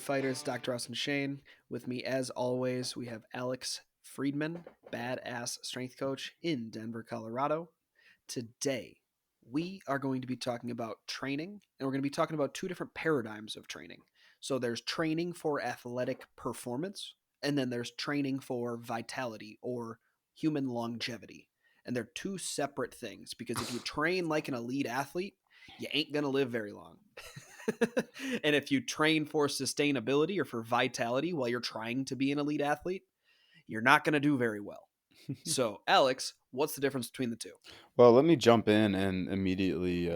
Fighters, Dr. Austin Shane. With me, as always, we have Alex Friedman, badass strength coach in Denver, Colorado. Today, we are going to be talking about training, and we're going to be talking about two different paradigms of training. So, there's training for athletic performance, and then there's training for vitality or human longevity. And they're two separate things because if you train like an elite athlete, you ain't going to live very long. And if you train for sustainability or for vitality while you're trying to be an elite athlete, you're not going to do very well. So, Alex, what's the difference between the two? Well, let me jump in and immediately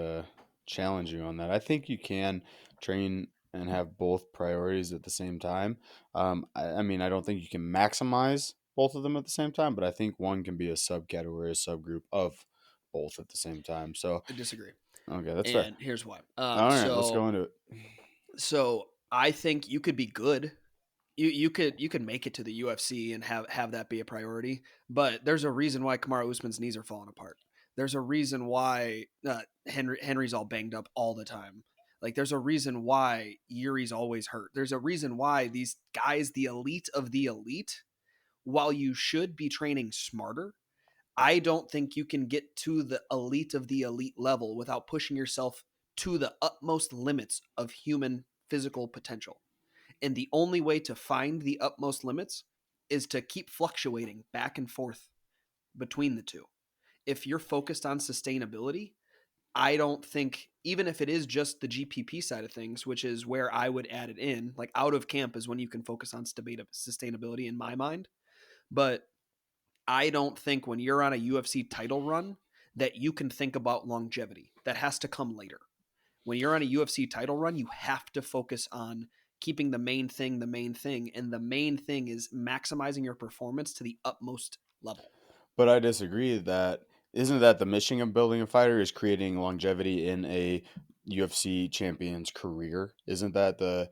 challenge you on that. I think you can train and have both priorities at the same time. I mean, I don't think you can maximize both of them at the same time, but I think one can be a subcategory, a subgroup of both at the same time. So, I disagree. okay, that's fair. And here's why. All right, let's go into it. So I think you could be good. You could make it to the UFC and have that be a priority. But there's a reason why Kamaru Usman's knees are falling apart. There's a reason why Henry's all banged up all the time. Like there's a reason why Yuri's always hurt. There's a reason why these guys, the elite of the elite, while you should be training smarter, I don't think you can get to the elite of the elite level without pushing yourself to the utmost limits of human physical potential. And the only way to find the utmost limits is to keep fluctuating back and forth between the two. If you're focused on sustainability, I don't think, even if it is just the GPP side of things, which is where I would add it in, like out of camp is when you can focus on sustainability in my mind. But I don't think when you're on a UFC title run that you can think about longevity. That has to come later. When you're on a UFC title run, you have to focus on keeping the main thing the main thing. And the main thing is maximizing your performance to the utmost level. But I disagree that isn't that the mission of building a fighter is creating longevity in a UFC champion's career? Isn't that the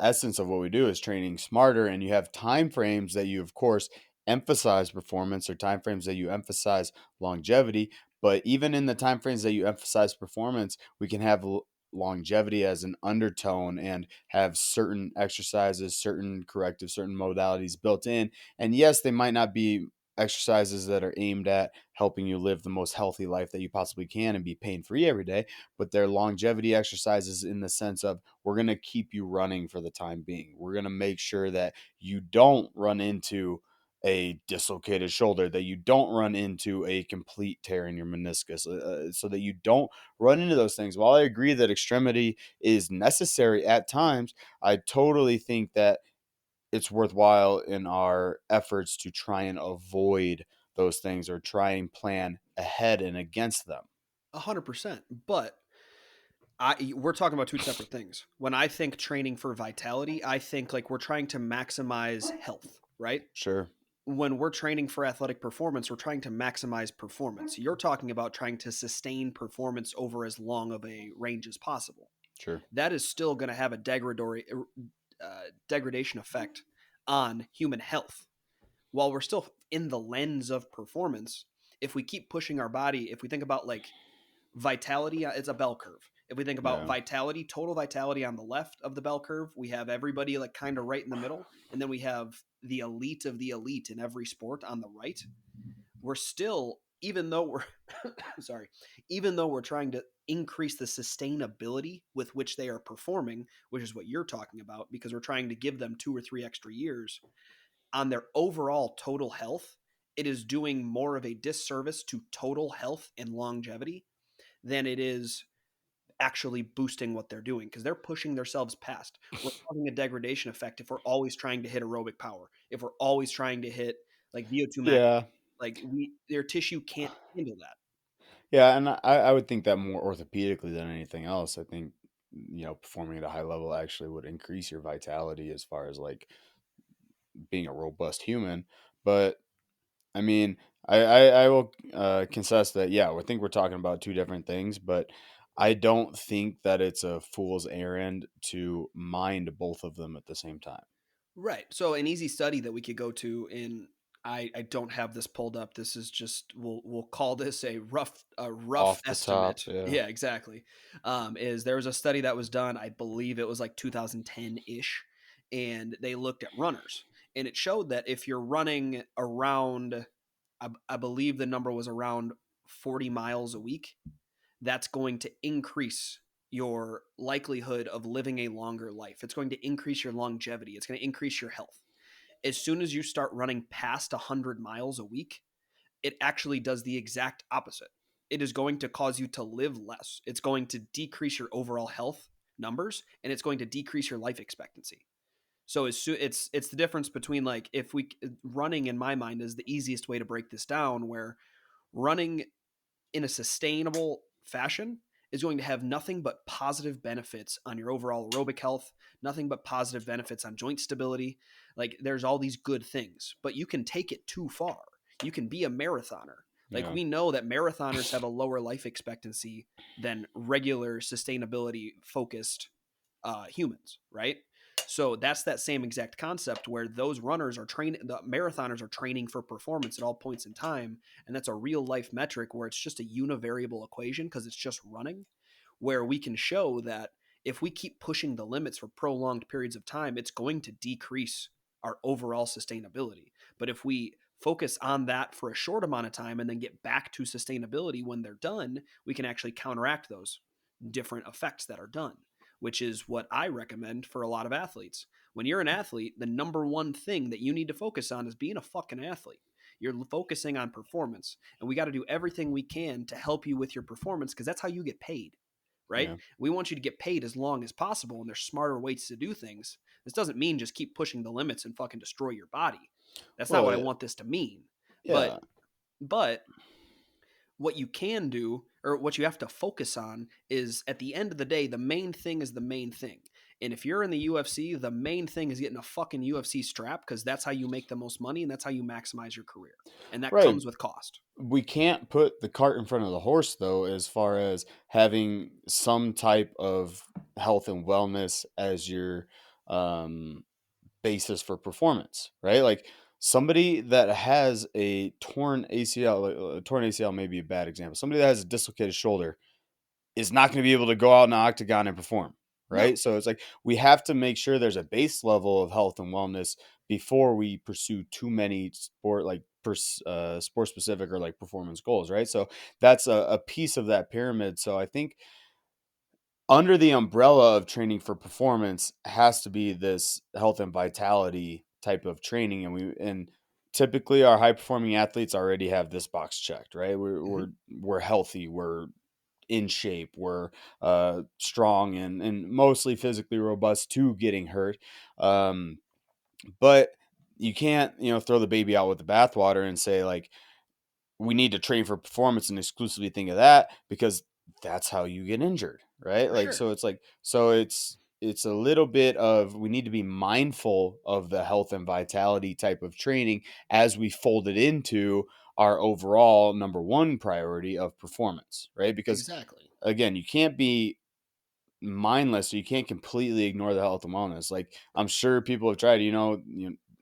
essence of what we do is training smarter, and you have time frames that you of course emphasize performance or time frames that you emphasize longevity, but even in the time frames that you emphasize performance, we can have longevity as an undertone and have certain exercises, certain corrective, certain modalities built in. And yes, they might not be exercises that are aimed at helping you live the most healthy life that you possibly can and be pain free every day, but they're longevity exercises in the sense of we're going to keep you running for the time being. We're going to make sure that you don't run into a dislocated shoulder, that you don't run into a complete tear in your meniscus, so that you don't run into those things. While I agree that extremity is necessary at times, I totally think that it's worthwhile in our efforts to try and avoid those things or try and plan ahead and against them. 100%. But we're talking about two separate things. When I think training for vitality, I think like we're trying to maximize health, right? Sure, When we're training for athletic performance, we're trying to maximize performance. You're talking about trying to sustain performance over as long of a range as possible. sure. That is still going to have a degradation effect on human health. While we're still in the lens of performance, if we keep pushing our body, if we think about like vitality, it's a bell curve. If we think about Yeah. vitality, total vitality on the left of the bell curve, we have everybody like kind of right in the middle. And then we have the elite of the elite in every sport on the right. We're still, even though we're, sorry, even though we're trying to increase the sustainability with which they are performing, which is what you're talking about, because we're trying to give them 2 or 3 extra years on their overall total health, it is doing more of a disservice to total health and longevity than it is actually boosting what they're doing because they're pushing themselves past. We're causing a degradation effect if we're always trying to hit aerobic power, if we're always trying to hit like VO2 max, Yeah. like their tissue can't handle that. Yeah. And I would think that more orthopedically than anything else. I think, performing at a high level actually would increase your vitality as far as like being a robust human. But I mean, I will confess that, yeah, I think we're talking about two different things, but I don't think that it's a fool's errand to mind both of them at the same time. Right. So an easy study that we could go to in I don't have this pulled up. This is just we'll call this a rough Off the top, estimate. yeah. Yeah, exactly. Is there was a study that was done, I believe it was like 2010 ish, and they looked at runners. And it showed that if you're running around, I believe the number was around 40 miles a week, that's going to increase your likelihood of living a longer life. It's going to increase your longevity. It's going to increase your health. As soon as you start running past 100 miles a week, it actually does the exact opposite. It is going to cause you to live less. It's going to decrease your overall health numbers, and it's going to decrease your life expectancy. So it's the difference between, like, if we running in my mind is the easiest way to break this down, where running in a sustainable fashion is going to have nothing but positive benefits on your overall aerobic health, nothing but positive benefits on joint stability. Like, there's all these good things, but you can take it too far. You can be a marathoner. Like, Yeah. we know that marathoners have a lower life expectancy than regular sustainability focused humans, right? So that's that same exact concept where those runners are training, the marathoners are training for performance at all points in time. And that's a real life metric where it's just a univariable equation because it's just running, where we can show that if we keep pushing the limits for prolonged periods of time, it's going to decrease our overall sustainability. But if we focus on that for a short amount of time and then get back to sustainability when they're done, we can actually counteract those different effects that are done, which is what I recommend for a lot of athletes. When you're an athlete, the number one thing that you need to focus on is being a fucking athlete. You're focusing on performance, and we got to do everything we can to help you with your performance because that's how you get paid, right? Yeah. We want you to get paid as long as possible, and there's smarter ways to do things. This doesn't mean just keep pushing the limits and fucking destroy your body. That's not what I Well, want this to mean. But yeah. but what you can do, or what you have to focus on, is at the end of the day, the main thing is the main thing. And if you're in the UFC, the main thing is getting a fucking UFC strap because that's how you make the most money and that's how you maximize your career. And that Right. comes with cost. We can't put the cart in front of the horse, though, as far as having some type of health and wellness as your um, basis for performance, right? Like somebody that has a torn ACL, a torn ACL may be a bad example. Somebody that has a dislocated shoulder is not going to be able to go out in the octagon and perform, No, right? So it's like we have to make sure there's a base level of health and wellness before we pursue too many sport specific or like performance goals, right? So that's a piece of that pyramid. So I think under the umbrella of training for performance has to be this health and vitality type of training, and typically our high performing athletes already have this box checked, right? hmm, We're healthy, we're in shape, we're strong and mostly physically robust to getting hurt. Um, but you can't, throw the baby out with the bathwater and say like we need to train for performance and exclusively think of that because that's how you get injured, right? for Like sure. so it's a little bit of we need to be mindful of the health and vitality type of training as we fold it into our overall number one priority of performance, right? Because Exactly. again, you can't be mindless, so you can't completely ignore the health and wellness. Like I'm sure people have tried,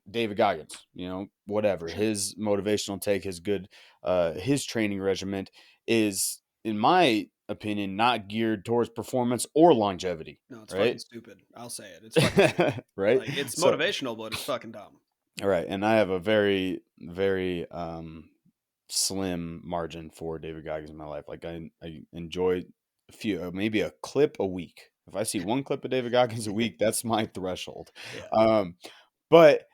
David Goggins, For whatever sure. his motivational take, his training regimen is, in my opinion, not geared towards performance or longevity, No, it's fucking right? stupid. I'll say it. It's fucking stupid. Right. Like, it's So, motivational, but it's fucking dumb. all right, and I have a very, very slim margin for David Goggins in my life. Like I enjoy a few, maybe a clip a week. If I see one clip of David Goggins a week, that's my threshold. Yeah. Um, but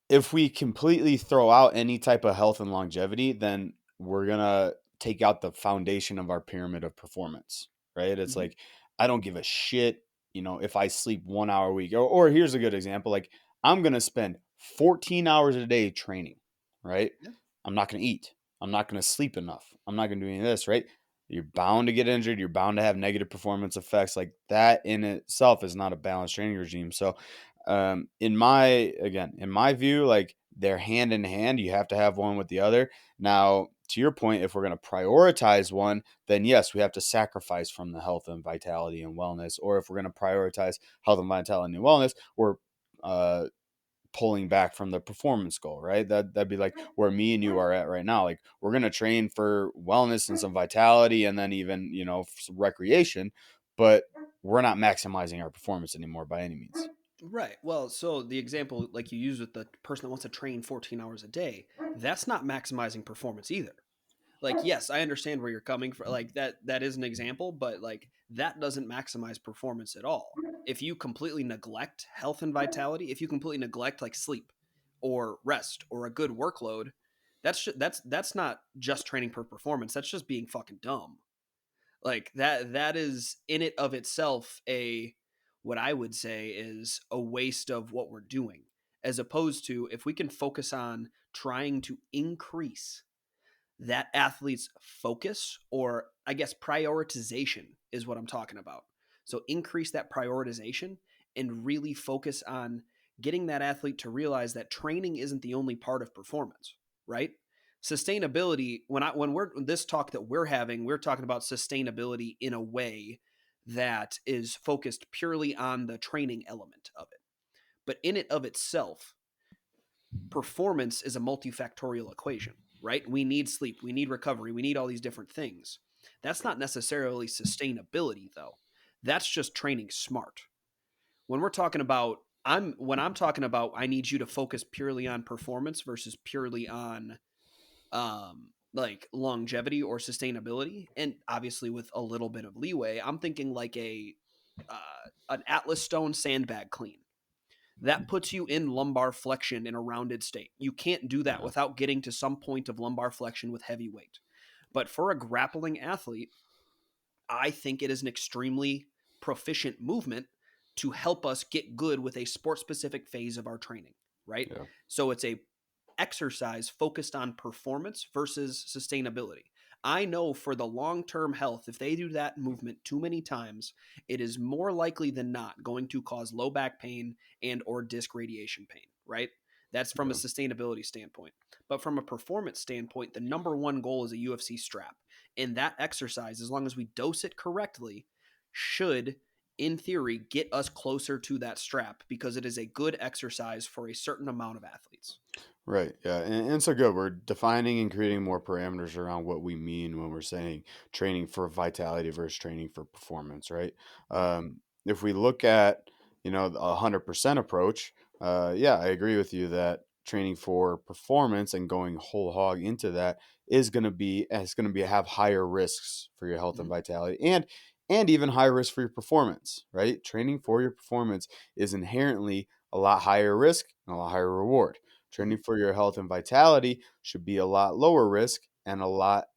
if we completely throw out any type of health and longevity, then we're gonna take out the foundation of our pyramid of performance, right? It's Hmm. like I don't give a shit, if I sleep 1 hour a week. Or here's a good example: like I'm gonna spend 14 hours a day training, right? Yeah. I'm not gonna eat. I'm not gonna sleep enough. I'm not gonna do any of this, right? You're bound to get injured. You're bound to have negative performance effects. Like that in itself is not a balanced training regime. So in my view, like they're hand in hand. You have to have one with the other. Now, to your point, if we're going to prioritize one, then yes, we have to sacrifice from the health and vitality and wellness. Or if we're going to prioritize health and vitality and wellness, we're uh, pulling back from the performance goal, right? That'd be like where me and you are at right now. Like we're going to train for wellness and some vitality and then even, some recreation, but we're not maximizing our performance anymore by any means. Right. Well, so the example like you use with the person that wants to train 14 hours a day, that's not maximizing performance either. Like, yes, I understand where you're coming from. Like that is an example, but like that doesn't maximize performance at all. If you completely neglect health and vitality, if you completely neglect like sleep or rest or a good workload, that's not just training per performance. That's just being fucking dumb. Like that is in it of itself a what I would say is a waste of what we're doing, as opposed to if we can focus on trying to increase that athlete's focus, or I guess prioritization is what I'm talking about. So increase that prioritization and really focus on getting that athlete to realize that training isn't the only part of performance, right? Sustainability, when we're this talk that we're having, we're talking about sustainability in a way that is focused purely on the training element of it. But in it of itself, performance is a multifactorial equation, right? We need sleep, we need recovery, we need all these different things. That's not necessarily sustainability though. That's just training smart. When we're talking about when I'm talking about I need you to focus purely on performance versus purely on like longevity or sustainability, and obviously with a little bit of leeway, I'm thinking like a an Atlas stone sandbag clean that puts you in lumbar flexion in a rounded state. You can't do that Yeah. without getting to some point of lumbar flexion with heavy weight. But for a grappling athlete, I think it is an extremely proficient movement to help us get good with a sport specific phase of our training, right? Yeah. So it's a exercise focused on performance versus sustainability. I know for the long term health, if they do that movement too many times, it is more likely than not going to cause low back pain and or disc radiation pain, right? That's from a Yeah. sustainability standpoint. But from a performance standpoint, the number one goal is a UFC strap. And that exercise, as long as we dose it correctly, should, in theory, get us closer to that strap because it is a good exercise for a certain amount of athletes. Right. Yeah. And so good. We're defining and creating more parameters around what we mean when we're saying training for vitality versus training for performance. Right. If we look at, the 100% approach, yeah, I agree with you that training for performance and going whole hog into that is going to be have higher risks for your health and Mhm. vitality and even higher risk for your performance. Right. Training for your performance is inherently a lot higher risk and a lot higher reward. Training Mhm. for your health and vitality should be a lot lower risk and a lot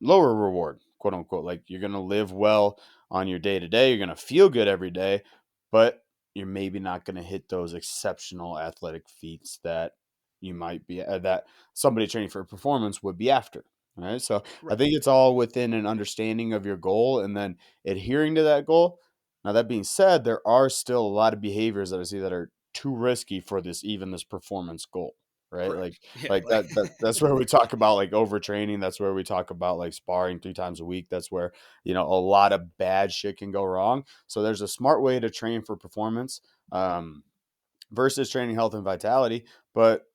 lower reward, quote unquote. Like you're gonna live well on your day to day. You're gonna feel good every day, but you're maybe not gonna hit those exceptional athletic feats that you might be that somebody training for performance would be after. Right. So I Right. think it's all within an understanding of your goal and then adhering to that goal. Now that being said, there are still a lot of behaviors that I see that are too risky for this performance goal. Right. Correct. Yeah. Like that's where we talk about like overtraining. That's where we talk about like sparring 3 times a week. That's where, a lot of bad shit can go wrong. So there's a smart way to train for performance um, versus training health and vitality. But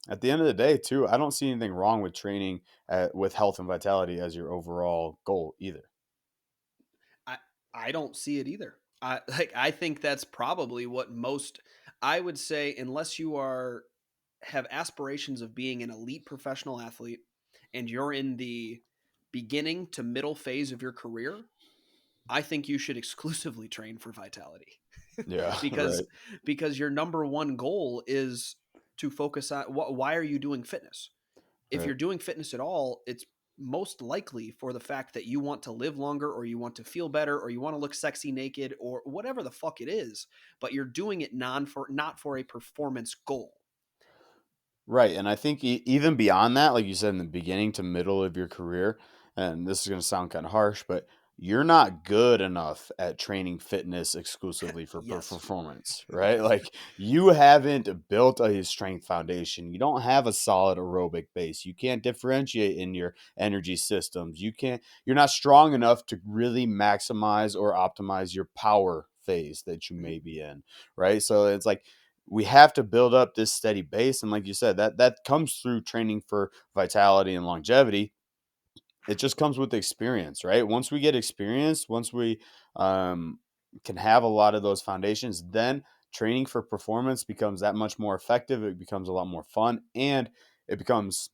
at the end of the day, too, I don't see anything wrong with training with health and vitality as your overall goal either. I I don't see it either. I think that's probably what most I would say unless you are have aspirations of being an elite professional athlete and you're in the beginning to middle phase of your career, I think you should exclusively train for vitality. Yeah, because right. because your number one goal is to focus on why are you doing fitness? If Right. you're doing fitness at all, it's most likely for the fact that you want to live longer or you want to feel better or you want to look sexy naked or whatever the fuck it is, but you're doing it not for a performance goal. Right. And I think even beyond that, like you said in the beginning to middle of your career, and this is going to sound kind of harsh, but you're not good enough at training fitness exclusively for Yes. performance, right? Like you haven't built a strength foundation. You don't have a solid aerobic base. You can't differentiate in your energy systems. You're not strong enough to really maximize or optimize your power phase that you Mhm. may be in, right? So it's like, we have to build up this steady base, and like you said, that comes through training for vitality and longevity. It just comes with experience, right? Once we get experience, once we um can have a lot of those foundations, then training for performance becomes that much more effective. It becomes a lot more fun, and it becomes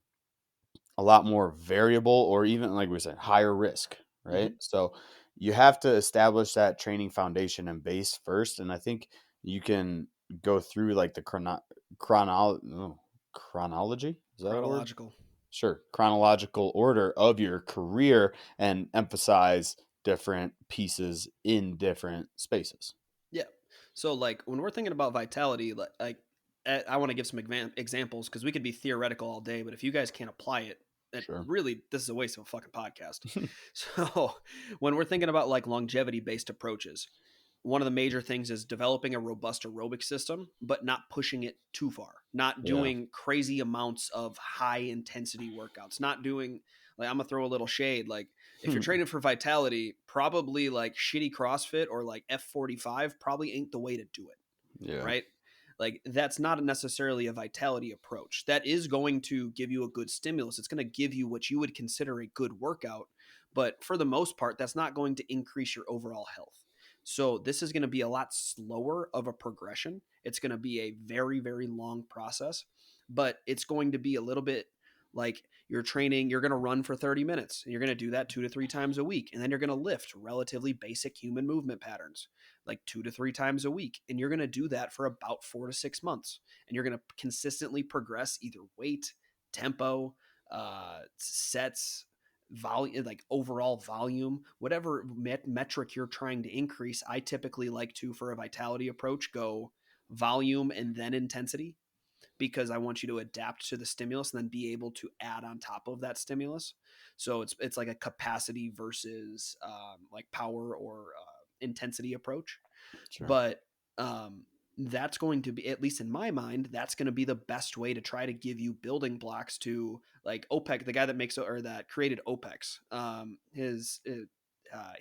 a lot more variable, or even like we said, higher risk, right? Hmm. So you have to establish that training foundation and base first. And I think you can go through like the chronology. Is that a word? Chronological. Sure. Chronological order of your career and emphasize different pieces in different spaces. Yeah. So like when we're thinking about vitality, I want to give some examples because we could be theoretical all day, but if you guys can't apply it, that Sure. really this is a waste of a fucking podcast. So when we're thinking about like longevity based approaches, one of the major things is developing a robust aerobic system, but not pushing it too far, not Yeah. doing crazy amounts of high intensity workouts, not doing like I'm gonna throw a little shade. Like if you're training for vitality, probably like shitty CrossFit or like F45 probably ain't the way to do it, Yeah. right? Like that's not necessarily a vitality approach. That is going to give you a good stimulus. It's going to give you what you would consider a good workout, but for the most part, that's not going to increase your overall health. So this is going to be a lot slower of a progression. It's going to be a very, very long process, but it's going to be a little bit like you're training, you're going to run for 30 minutes and you're going to do that 2 to 3 times a week. And then you're going to lift relatively basic human movement patterns like 2 to 3 times a week. And you're going to do that for about 4 to 6 months. And you're going to consistently progress either weight, tempo, sets, volume, like overall volume, whatever metric you're trying to increase. I typically like to, for a vitality approach, go volume and then intensity because I want you to adapt to the stimulus and then be able to add on top of that stimulus. So it's like a capacity versus like power or intensity approach. Sure. But that's going to be, at least in my mind, that's going to be the best way to try to give you building blocks to like OPEC, the guy that makes or that created OPEX.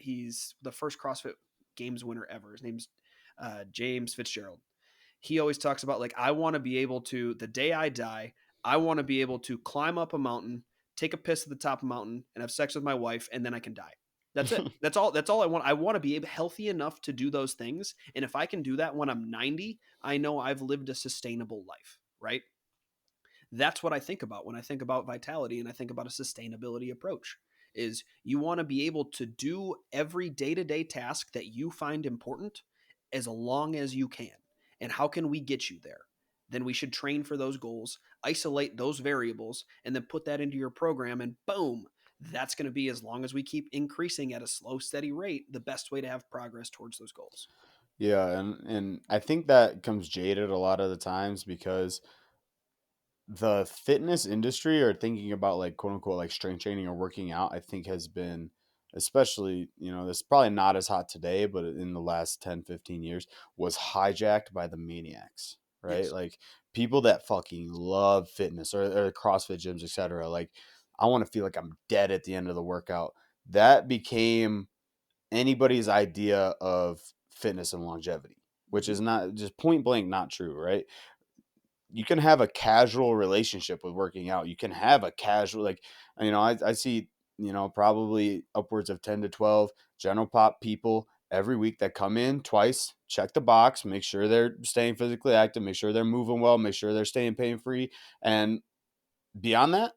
He's the first CrossFit Games winner ever. His name's James Fitzgerald. He always talks about like I want to be able to the day I die, I want to be able to climb up a mountain, take a piss at the top of a mountain, and have sex with my wife, and then I can die. That's it. That's all I want. I want to be healthy enough to do those things, and if I can do that when I'm 90, I know I've lived a sustainable life. Right? That's what I think about when I think about vitality and I think about a sustainability approach is you want to be able to do every day-to-day task that you find important as long as you can. And how can we get you there? Then we should train for those goals, isolate those variables, and then put that into your program and boom, that's going to be as long as we keep increasing at a slow steady rate, the best way to have progress towards those goals. Yeah, and I think that comes jaded a lot of the times because the fitness industry, or thinking about like quote unquote like strength training or working out, I think has been, especially, this probably not as hot today, but in the last 10, 15 years, was hijacked by the maniacs, right? Yes. Like people that fucking love fitness, or CrossFit gyms, etc. Like I want to feel like I'm dead at the end of the workout. That became anybody's idea of fitness and longevity, which Mm-hmm. is not, just point blank not true, right? You can have a casual relationship with working out. You can have a casual, like, I see, probably upwards of 10 to 12 general pop people every week that come in twice, check the box, make sure they're staying physically active, make sure they're moving well, make sure they're staying pain free. And beyond that,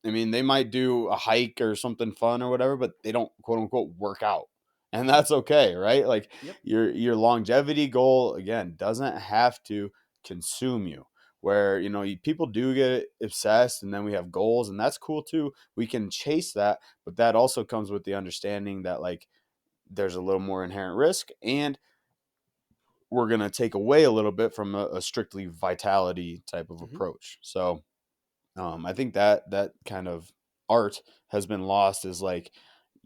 I mean, they might do a hike or something fun or whatever, but they don't quote unquote work out. And Yep. that's okay, right? Like Yep. your longevity goal again doesn't have to consume you. Where, people do get obsessed, and then we have goals, and that's cool too. We can chase that, but that also comes with the understanding that like there's a little more inherent risk, and we're going to take away a little bit from a strictly vitality type of Mm-hmm. approach. So I think that kind of art has been lost, is like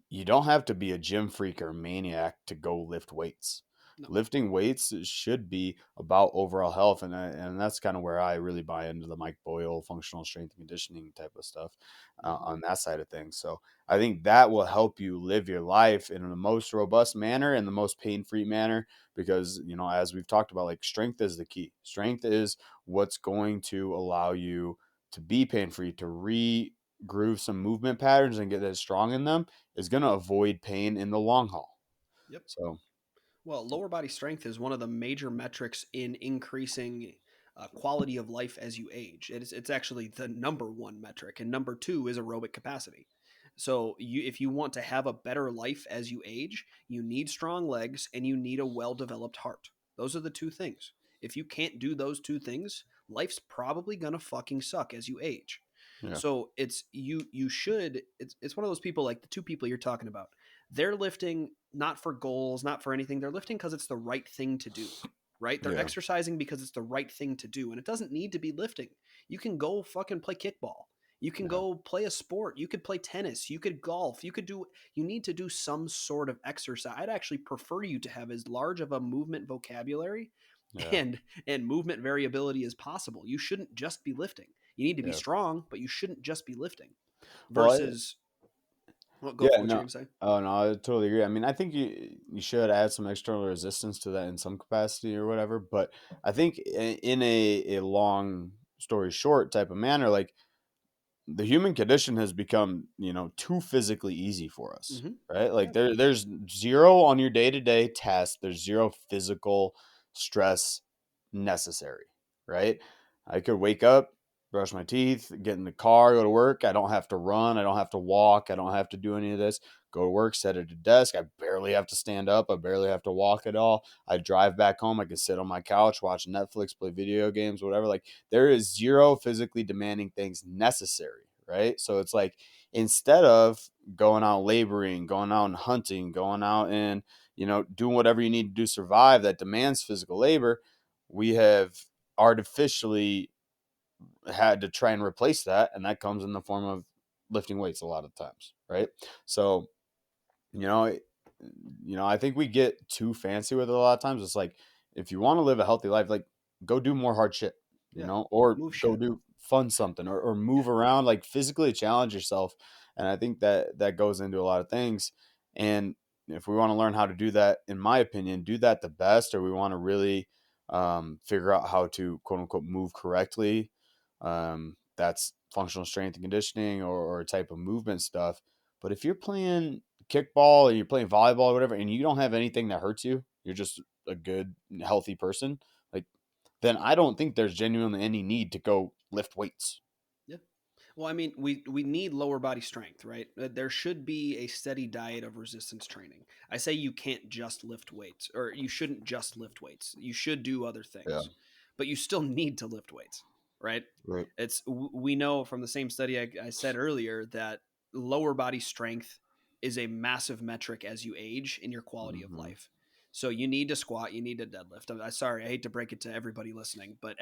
you don't have to be a gym freak or maniac to go lift weights. No. Lifting weights should be about overall health, and that's kind of where I really buy into the Mike Boyle functional strength and conditioning type of stuff, Mm-hmm. on that side of things. So I think that will help you live your life in the most robust manner and the most pain free manner, because as we've talked about, like strength is the key. Strength is what's going to allow you to be pain free, to regroove some movement patterns and get as strong in them, is going to avoid pain in the long haul. Yep. So Well, lower body strength is one of the major metrics in increasing quality of life as you age. It's actually the number one metric, and number two is aerobic capacity. So, if you want to have a better life as you age, you need strong legs and you need a well developed heart. Those are the two things. If you can't do those two things, life's probably gonna fucking suck as you age. Yeah. So you should it's one of those people like the two people you're talking about. They're lifting not for goals, not for anything. They're lifting because it's the right thing to do, right? They're Yeah. exercising because it's the right thing to do. And it doesn't need to be lifting. You can go fucking play kickball. You can Yeah. go play a sport. You could play tennis. You could golf. You need to do some sort of exercise. I'd actually prefer you to have as large of a movement vocabulary Yeah. and and movement variability as possible. You shouldn't just be lifting. You need to be Yeah. strong, but you shouldn't just be lifting. Well, Versus, well, go yeah, for what you're no. going to say. Oh no, I totally agree. I mean, I think you should add some external resistance to that in some capacity or whatever. But I think in a long story short type of manner, like the human condition has become, too physically easy for us, Hmm. right? Like Yeah. there's zero on your day-to-day task. There's zero physical stress necessary, right? I could wake up, brush my teeth, get in the car, go to work. I don't have to run. I don't have to walk. I don't have to do any of this. Go to work, sit at a desk. I barely have to stand up. I barely have to walk at all. I drive back home. I can sit on my couch, watch Netflix, play video games, whatever. Like there is zero physically demanding things necessary, right? So it's like instead of going out laboring, going out and hunting, going out and doing whatever you need to do to survive that demands physical labor, we have artificially had to try and replace that, and that comes in the form of lifting weights a lot of times, right? So you know, I think we get too fancy with it a lot of times. It's like if you want to live a healthy life, like go do more hard shit, Yeah. or Move go shit. do fun something or Yeah. move around, like physically challenge yourself. And I think that goes into a lot of things. And if we want to learn how to do that, in my opinion, do that the best, or we want to really figure out how to quote unquote move correctly. That's functional strength and conditioning or type of movement stuff. But if you're playing kickball or you're playing volleyball or whatever, and you don't have anything that hurts you, you're just a good, healthy person, like then I don't think there's genuinely any need to go lift weights. Yeah. Well, I mean, we need lower body strength, right? There should be a steady diet of resistance training. I say you can't just lift weights, or you shouldn't just lift weights. You should do other Yeah. things, but you still need to lift weights, right? Right. We know from the same study I said earlier that lower body strength is a massive metric as you age in your quality of Hmm. life. So you need to squat, you need to deadlift. I'm sorry, I hate to break it to everybody listening, but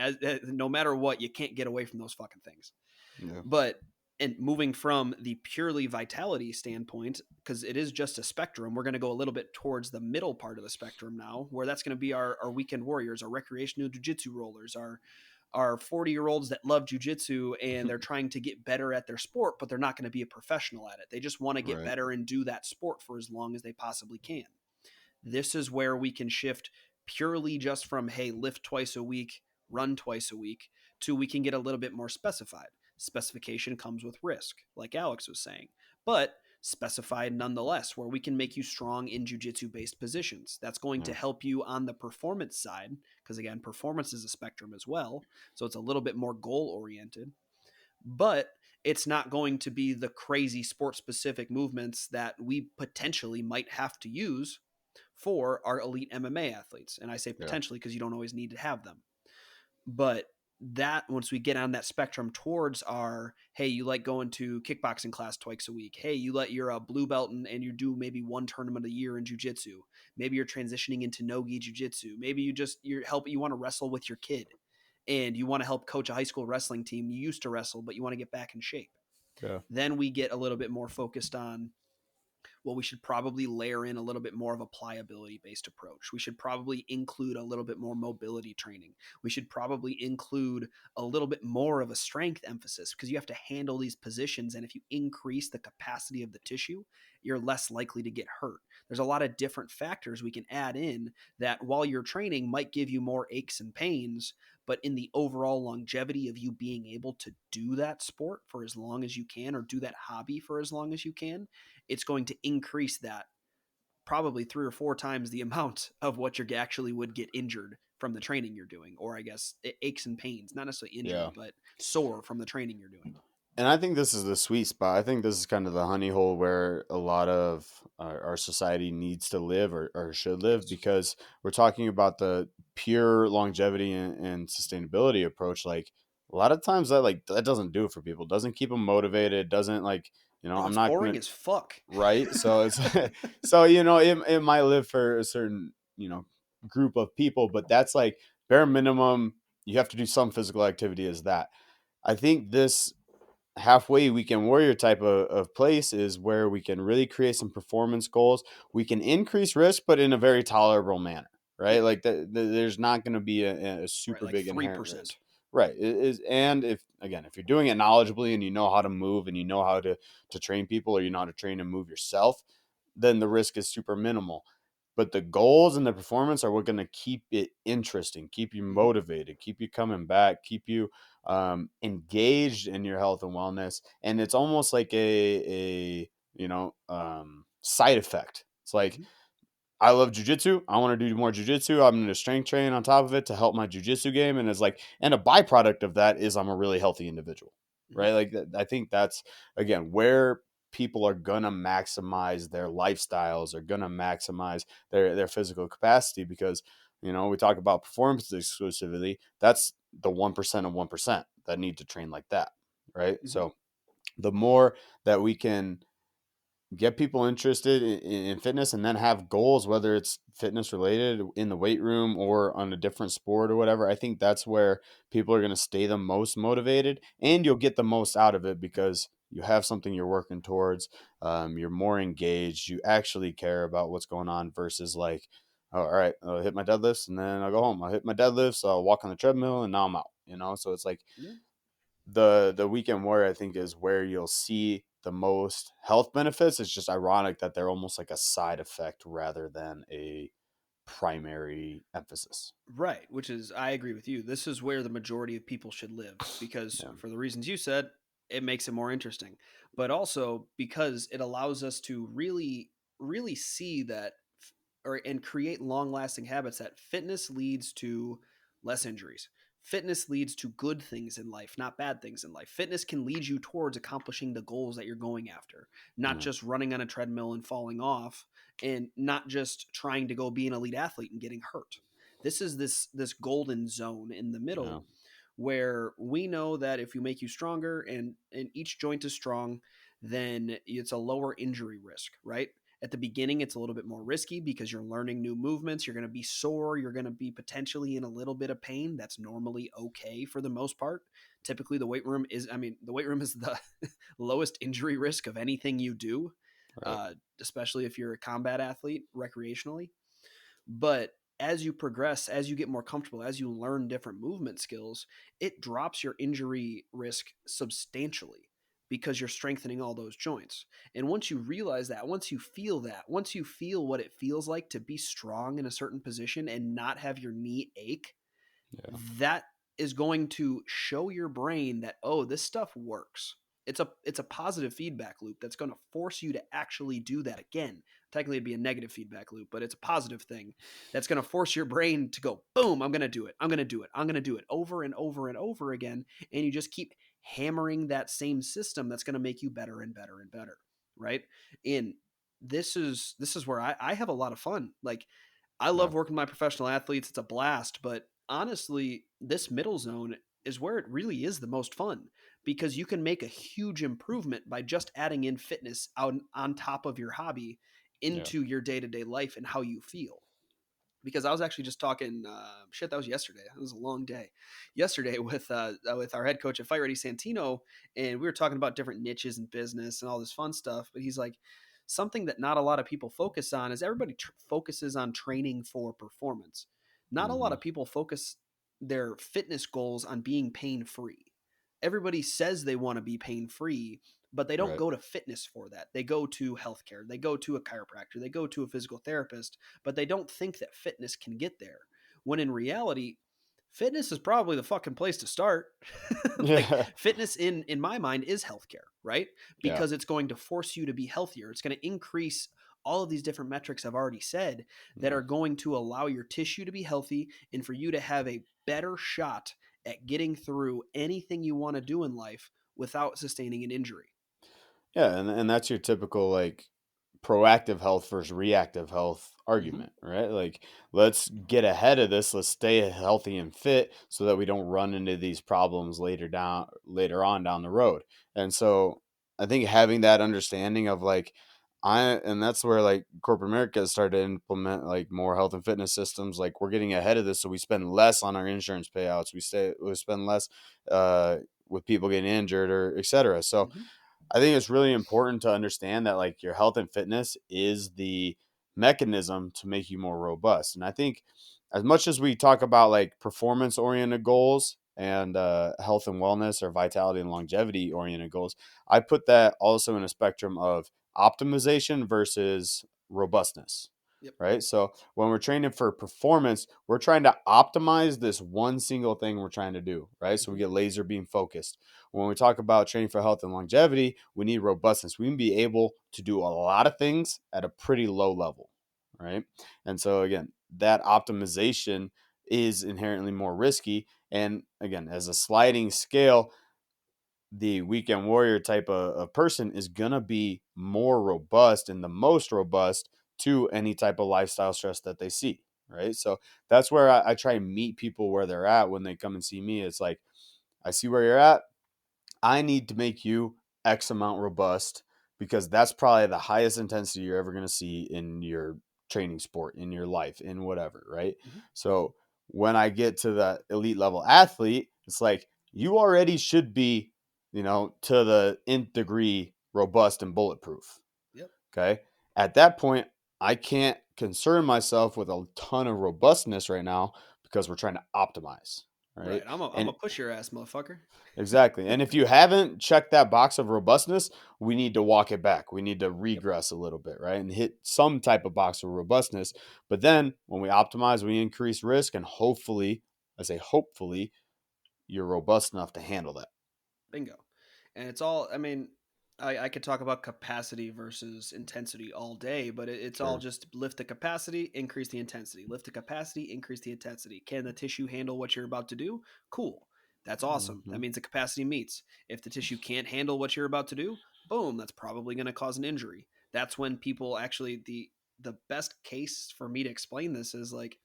no matter what, you can't get away from those fucking things. Yeah. But and moving from the purely vitality standpoint, because it is just a spectrum, we're going to go a little bit towards the middle part of the spectrum now, where that's going to be our weekend warriors, our recreational jiu-jitsu rollers, our 40-year-olds that love jiu-jitsu and they're trying to get better at their sport, but they're not going to be a professional at it. They just want to get Right. better and do that sport for as long as they possibly can. This is where we can shift purely just from, hey, lift twice a week, run twice a week, to we can get a little bit more specified. Specification comes with risk, like Alex was saying, but specified nonetheless, where we can make you strong in jujitsu based positions. That's going to Yeah. help you on the performance side, because again, performance is a spectrum as well. So it's a little bit more goal oriented, but it's not going to be the crazy sport specific movements that we potentially might have to use for our elite MMA athletes. And I say Yeah. potentially because you don't always need to have them. But that once we get on that spectrum towards our, hey, you like going to kickboxing class twice a week. Hey, you're a blue belt and you do maybe one tournament a year in jujitsu. Maybe you're transitioning into no-gi jujitsu. Maybe you want to wrestle with your kid and you want to help coach a high school wrestling team. You used to wrestle, but you want to get back in shape. Yeah. Then we get a little bit more focused on, well, we should probably layer in a little bit more of a pliability based approach. We should probably include a little bit more mobility training. We should probably include a little bit more of a strength emphasis because you have to handle these positions. And if you increase the capacity of the tissue, you're less likely to get hurt. There's a lot of different factors we can add in that while you're training might give you more aches and pains, but in the overall longevity of you being able to do that sport for as long as you can or do that hobby for as long as you can, it's going to increase that probably 3 or 4 times the amount of what you actually would get injured from the training you're doing, or I guess aches and pains, not necessarily Yeah. injured, but sore from the training you're doing. And I think this is the sweet spot. I think this is kind of the honey hole where a lot of our society needs to live, or should live, Yes. because we're talking about the pure longevity and sustainability approach. Like a lot of times that that doesn't do it for people. Doesn't keep them motivated. Doesn't No, I'm it's not boring gonna as fuck. right. So it's so it might live for a certain group of people, but that's like bare minimum. You have to do some physical activity as that. I think this halfway weekend warrior type of place is where we can really create some performance goals. We can increase risk, but in a very tolerable manner, right? Yeah. Like there's not going to be a Right. super Like big inherent risk, 3%. right? It is, and if you're doing it knowledgeably and you know how to move and you know how to train people, or you know how to train and move yourself, then the risk is super minimal. But the goals and the performance are what going to keep it interesting, keep you Hmm. motivated, keep you coming back, keep you engaged in your health and wellness. And it's almost like a side effect. It's like, Hmm. I love jujitsu. I want to do more jujitsu. I'm going to strength train on top of it to help my jujitsu game. And it's like, and a byproduct of that is I'm a really healthy individual, Hmm. right? Like, I think that's, again, where people are going to maximize their lifestyles, are going to maximize their physical capacity, because, we talk about performance exclusively. That's the 1% of 1% that need to train like that, right? Hmm. So the more that we can get people interested in fitness, and then have goals, whether it's fitness related in the weight room or on a different sport or whatever, I think that's where people are going to stay the most motivated, and you'll get the most out of it because you have something you're working towards. You're more engaged, you actually care about what's going on, versus like, oh, all right, I'll hit my deadlifts and then I'll go home. I'll hit my deadlifts, I'll walk on the treadmill, and now I'm out, so it's like Yeah. the weekend warrior, I think, is where you'll see the most health benefits. It's just ironic that they're almost like a side effect rather than a primary emphasis. Right, which is, I agree with you. This is where the majority of people should live because, Yeah. for the reasons you said, it makes it more interesting. But also because it allows us to really, really see that, or and create long-lasting habits, that fitness leads to less injuries. Fitness leads to good things in life, not bad things in life. Fitness can lead you towards accomplishing the goals that you're going after, not Yeah. just running on a treadmill and falling off, and not just trying to go be an elite athlete and getting hurt. This is this golden zone in the Yeah. middle where we know that if you make you stronger and each joint is strong, then it's a lower injury risk, right? At the beginning, it's a little bit more risky because you're learning new movements. You're going to be sore. You're going to be potentially in a little bit of pain. That's normally okay for the most part. Typically, the weight room is the lowest injury risk of anything you do, Right. especially if you're a combat athlete recreationally. But as you progress, as you get more comfortable, as you learn different movement skills, it drops your injury risk substantially because you're strengthening all those joints. And once you realize that, once you feel what it feels like to be strong in a certain position and not have your knee ache, Yeah. that is going to show your brain that, oh, this stuff works. It's a positive feedback loop that's going to force you to actually do that again. Technically it'd be a negative feedback loop, but it's a positive thing that's going to force your brain to go, boom, I'm going to do it, I'm going to do it, I'm going to do it over and over and over again. And you just keep hammering that same system that's going to make you better and better and better, right? And this is where I have a lot of fun. Like, I Yeah. love working with my professional athletes. It's a blast. But honestly, this middle zone is where it really is the most fun because you can make a huge improvement by just adding in fitness on top of your hobby Yeah. into your day to day life and how you feel. Because I was actually just talking shit. That was yesterday. It was a long day. Yesterday with our head coach at Fight Ready Santino, and we were talking about different niches in business and all this fun stuff. But he's like, something that not a lot of people focus on is everybody focuses on training for performance. Not a lot Hmm. of people focus their fitness goals on being pain free. Everybody says they want to be pain free, but they don't Right. go to fitness for that. They go to healthcare, they go to a chiropractor, they go to a physical therapist, but they don't think that fitness can get there. When in reality, fitness is probably the fucking place to start. Like, Yeah. fitness in my mind is healthcare, right? Yeah. Because it's going to force you to be healthier. It's going to increase all of these different metrics I've already said that Yeah. are going to allow your tissue to be healthy and for you to have a better shot at getting through anything you want to do in life without sustaining an injury. Yeah, and that's your typical like proactive health versus reactive health Hmm. argument, right? Like let's get ahead of this, let's stay healthy and fit so that we don't run into these problems later on down the road. And so I think having that understanding of like and that's where like corporate America has started to implement like more health and fitness systems. Like we're getting ahead of this so we spend less on our insurance payouts. We spend less uh with people getting injured or et cetera. So Hmm. I think it's really important to understand that like your health and fitness is the mechanism to make you more robust. And I think as much as we talk about like performance oriented goals and health and wellness or vitality and longevity oriented goals, I put that also in a spectrum of optimization versus robustness. Yep. Right. So when we're training for performance, we're trying to optimize this one single thing we're trying to do. Right. So we Hmm. get laser beam focused. When we talk about training for health and longevity, we need robustness. We can be able to do a lot of things at a pretty low level, right? And so again, that optimization is inherently more risky. And again, as a sliding scale, the weekend warrior type of person is going to be more robust and the most robust to any type of lifestyle stress that they see, right? So that's where I try and meet people where they're at when they come and see me. It's like, I see where you're at. I need to make you X amount robust because that's probably the highest intensity you're ever going to see in your training sport, in your life, in whatever, right? Hmm. So when I get to the elite level athlete, it's like you already should be, to the nth degree robust and bulletproof. Yep. Okay. At that point, I can't concern myself with a ton of robustness right now because we're trying to optimize. Right. Right. I'm a And push your ass, motherfucker. exactly. And if you haven't checked that box of robustness, we need to walk it back. We need to Yep. regress a little bit, right? And hit some type of box of robustness. But then when we optimize, we increase risk. And hopefully, I say hopefully, you're robust enough to handle that. Bingo. And it's all, I mean, I could talk about capacity versus intensity all day, but it's all Sure. just lift the capacity, increase the intensity. Lift the capacity, increase the intensity. Can the tissue handle what you're about to do? Cool. That's awesome. That Hmm. means the capacity meets. If the tissue can't handle what you're about to do, boom, that's probably going to cause an injury. That's when people actually the best case for me to explain this is like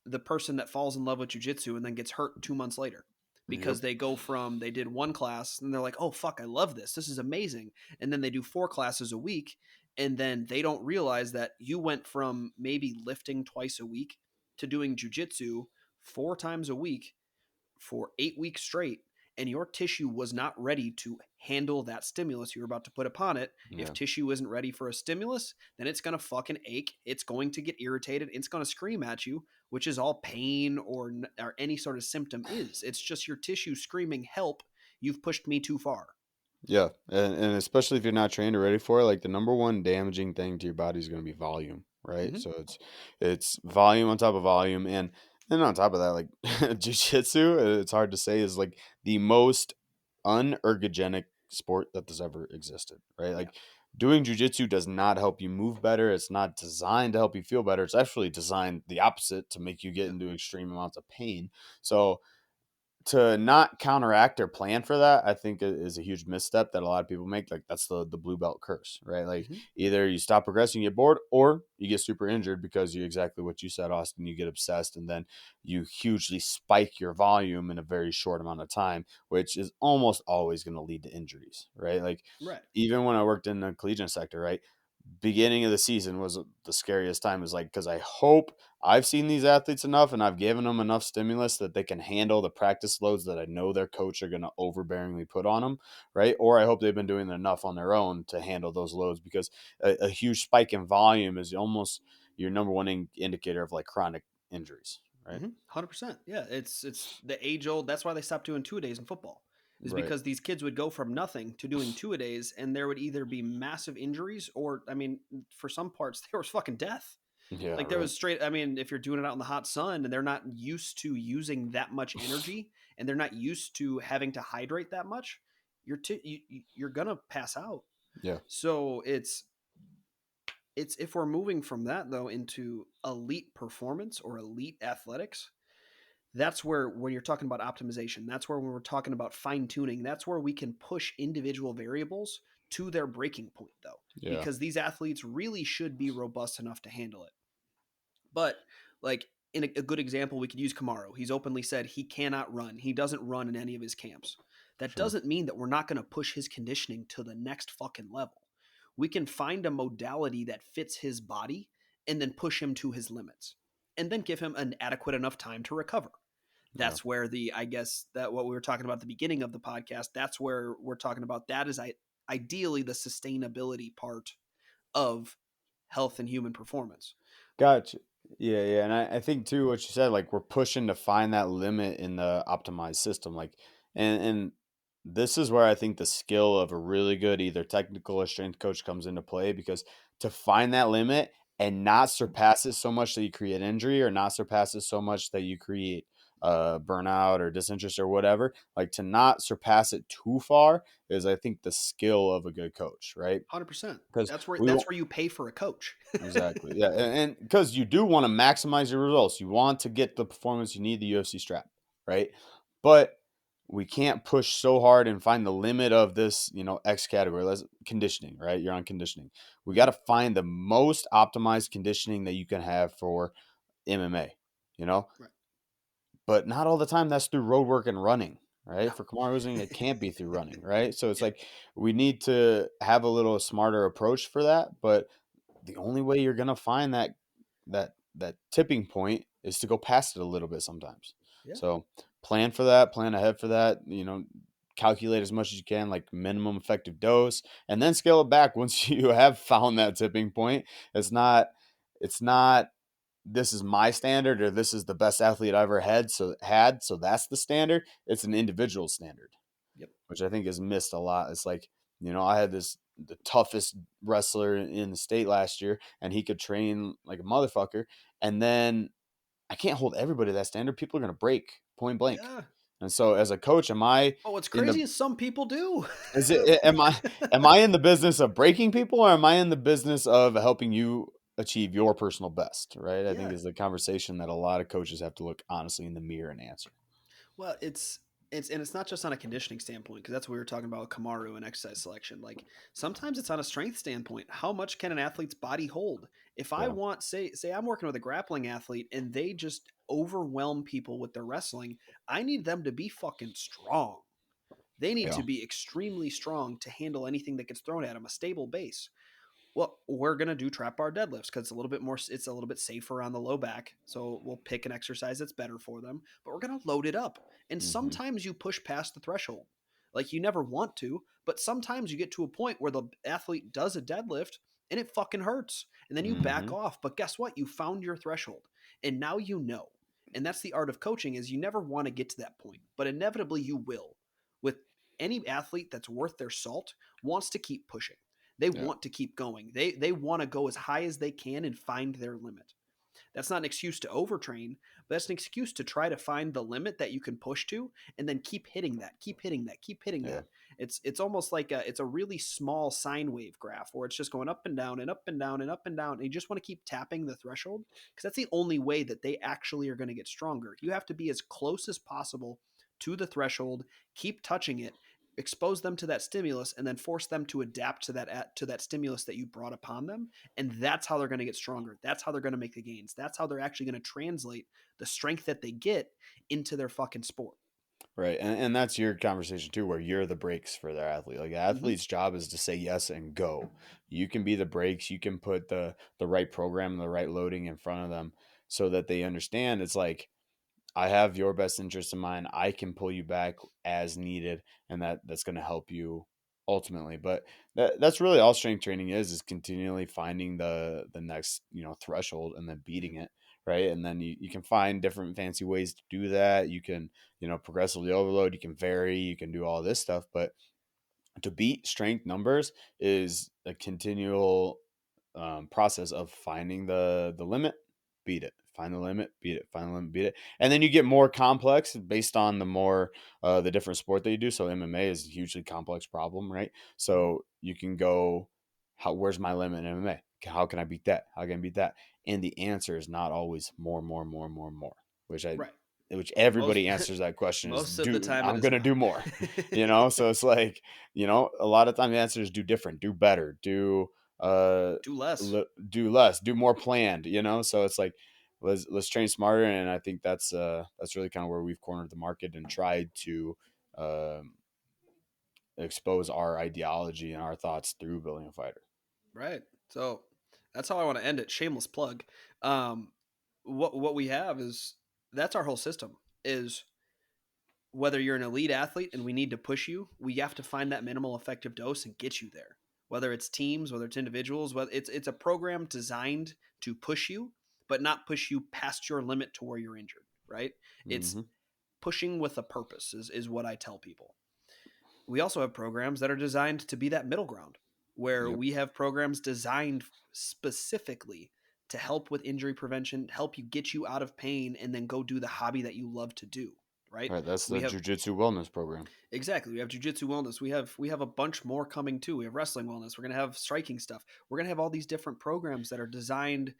the person that falls in love with jujitsu and then gets hurt 2 months later Yep. because they did one class and they're like, oh fuck, I love this. This is amazing. And then they do 4 classes a week and then they don't realize that you went from maybe lifting twice a week to doing jujitsu 4 times a week for 8 weeks straight, and your tissue was not ready to handle that stimulus you were about to put upon it. If Yeah. tissue isn't ready for a stimulus, then it's going to fucking ache. It's going to get irritated. It's going to scream at you, which is all pain or any sort of symptom is. It's just your tissue screaming, help, you've pushed me too far. Yeah, and especially if you're not trained or ready for it, like the number one damaging thing to your body is going to be volume, right? Mm-hmm. So it's volume on top of volume, and on top of that, like jujitsu, it's hard to say is like the most unergogenic sport that has ever existed, right? Yeah. Like doing jujitsu does not help you move better. It's not designed to help you feel better. It's actually designed the opposite to make you get Yeah. into extreme amounts of pain. So to not counteract or plan for that, I think is a huge misstep that a lot of people make. Like that's the blue belt curse, right? Like Mm-hmm. either you stop progressing, you get bored, or you get super injured because you exactly what you said, Austin. You get obsessed, and then you hugely spike your volume in a very short amount of time, which is almost always going to lead to injuries, right? Like Right. even when I worked in the collegiate sector, right? Beginning of the season was the scariest time is like because I hope I've seen these athletes enough and I've given them enough stimulus that they can handle the practice loads that I know their coach are going to overbearingly put on them, right? Or I hope they've been doing enough on their own to handle those loads because a huge spike in volume is almost your number one indicator of like chronic injuries, right? 100%. Yeah, it's the age old. That's why they stopped doing two a days in football. Is Right. because these kids would go from nothing to doing two a days, and there would either be massive injuries, or I mean, for some parts, there was fucking death. Yeah. Like there Right. was straight. I mean, if you're doing it out in the hot sun and they're not used to using that much energy, and they're not used to having to hydrate that much, you're gonna pass out. Yeah. So it's if we're moving from that though into elite performance or elite athletics, that's where when you're talking about optimization, that's where when we're talking about fine tuning, that's where we can push individual variables to their breaking point though, Yeah, because these athletes really should be robust enough to handle it. But like in a good example, we could use Kamaro. He's openly said he cannot run. He doesn't run in any of his camps. That sure. doesn't mean that we're not going to push his conditioning to the next fucking level. We can find a modality that fits his body and then push him to his limits and then give him an adequate enough time to recover. Yeah. That's where I guess that what we were talking about at the beginning of the podcast, that's where we're talking about that is ideally the sustainability part of health and human performance. Gotcha. Yeah, yeah, and I think too what you said, like we're pushing to find that limit in the optimized system, like, and this is where I think the skill of a really good either technical or strength coach comes into play because to find that limit and not surpass it so much that you create injury or not surpass it so much that you create burnout or disinterest or whatever, like to not surpass it too far is I think the skill of a good coach, right? 100%. Because That's where we that's won't. where you pay for a coach. Exactly. Yeah, and because you do want to maximize your results, you want to get the performance you need the UFC strap, right? But we can't push so hard and find the limit of this, X category. Let's conditioning, right? You're on conditioning. We got Mhm. to find the most optimized conditioning that you can have for MMA, you know. Right. But not all the time. That's through road work and running, No. right? For Kamar Usman, it can't be through running, right? So it's Yeah. like we need to have a little smarter approach for that, but the only way you're gonna find that tipping point is to go past it a little bit sometimes. Yeah. So plan for that, plan ahead for that. Calculate as much as you can, like minimum effective dose, and then scale it back once you have found that tipping point. It's not this is my standard or this is the best athlete I ever had, so that's the standard. It's an individual standard, Yep. which I think is missed a lot. It's like, I had the toughest wrestler in the state last year, and he could train like a motherfucker. And then I can't hold everybody to that standard. People are gonna break point blank. Yeah. And so as a coach, am I But what's in the crazy is some people do. is it am I in the business of breaking people or am I in the business of helping you achieve your personal best? Right. I think Yeah. is the conversation that a lot of coaches have to look honestly in the mirror and answer. Well, it's not just on a conditioning standpoint because that's what we were talking about with Kamaru and exercise selection. Like sometimes it's on a strength standpoint. How much can an athlete's body hold? If I Yeah. want, say I'm working with a grappling athlete and they just overwhelm people with their wrestling, I need them to be fucking strong. They need Yeah. to be extremely strong to handle anything that gets thrown at them, a stable base. Well, we're gonna do trap bar deadlifts because it's a little bit more. It's a little bit safer on the low back, so we'll pick an exercise that's better for them. But we're gonna load it up, and Hmm. sometimes you push past the threshold, like you never want to. But sometimes you get to a point where the athlete does a deadlift and it fucking hurts, and then you back Hmm. off. But guess what? You found your threshold, and now you know. And that's the art of coaching: is you never want to get to that point, but inevitably you will. With any athlete that's worth their salt, wants to keep pushing. They Yeah. want to keep going. They want to go as high as they can and find their limit. That's not an excuse to overtrain, but that's an excuse to try to find the limit that you can push to and then keep hitting that, keep hitting that, keep hitting Yeah. that. It's almost like it's a really small sine wave graph where it's just going up and down and up and down and up and down. And you just want to keep tapping the threshold because that's the only way that they actually are going to get stronger. You have to be as close as possible to the threshold, keep touching it, expose them to that stimulus, and then force them to adapt to that stimulus that you brought upon them, and that's how they're going to get stronger. That's how they're going to make the gains. That's how they're actually going to translate the strength that they get into their fucking sport. Right. And that's your conversation too, where you're the brakes for their athlete. Like the Mm-hmm. athlete's job is to say yes and go. You can be the brakes. You can put the right program and the right loading in front of them so that they understand it's like I have your best interest in mind. I can pull you back as needed, and that's going to help you ultimately. But that's really all strength training is continually finding the next threshold and then beating it, right? And then you can find different fancy ways to do that. You can progressively overload. You can vary. You can do all this stuff, but to beat strength numbers is a continual process of finding the limit, beat it, find the limit, beat it, find the limit, beat it, and then you get more complex based on the different sport that you do. So MMA is a hugely complex problem, right? Mm-hmm. So you can go Where's my limit in MMA? How can I beat that? How can I beat that? And the answer is not always more, more, more, more, more, which I, Right. which Most everybody answers that question is most of the do. time it I'm is gonna not. do more, So it's like, a lot of time the answer is do different, do better, uh Do less. do less, do more planned. So it's like let's train smarter, and I think that's really kind of where we've cornered the market and tried to um, expose our ideology and our thoughts through building a fighter. Right. So that's how I want to end it. Shameless plug. Um, what we have is that's our whole system. Is whether you're an elite athlete and we need to push you, we have to find that minimal effective dose and get you there. Whether it's teams, whether it's individuals, whether it's a program designed to push you, but not push you past your limit to where you're injured. Right. It's Mm-hmm. pushing with a purpose is what I tell people. We also have programs that are designed to be that middle ground, where Yep. we have programs designed specifically to help with injury prevention, help you get you out of pain, and then go do the hobby that you love to do. Right? Right. That's We the have jujitsu wellness program. exactly. We have jujitsu wellness. We have a bunch more coming too. We have wrestling wellness. We're gonna have striking stuff. We're gonna have all these different programs that are designed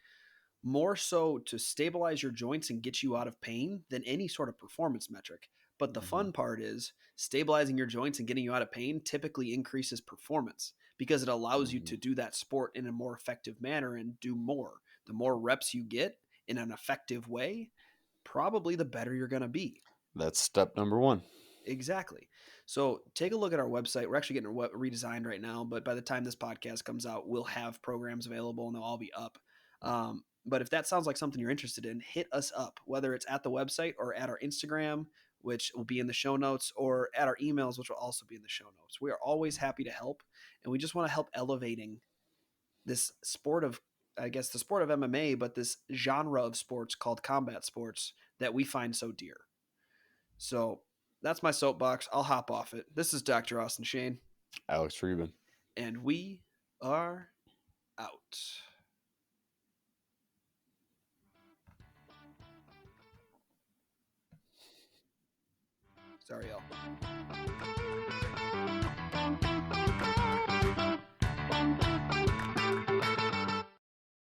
more so to stabilize your joints and get you out of pain than any sort of performance metric. But the Mm-hmm. fun part is stabilizing your joints and getting you out of pain typically increases performance because it allows you Mm-hmm. to do that sport in a more effective manner and do more. The more reps you get in an effective way, probably the better you're going to be. That's step number one. Exactly. So take a look at our website. We're actually getting redesigned right now, but by the time this podcast comes out, we'll have programs available and they'll all be up. But if that sounds like something you're interested in, hit us up, whether it's at the website or at our Instagram, which will be in the show notes, or at our emails, which will also be in the show notes. We are always happy to help, and we just want to help elevating this sport of, I guess, the sport of MMA, but this genre of sports called combat sports that we find so dear. So that's my soapbox. I'll hop off it. This is Dr. Austin Shane, Alex Friedman. and we are out. Sorry, y'all.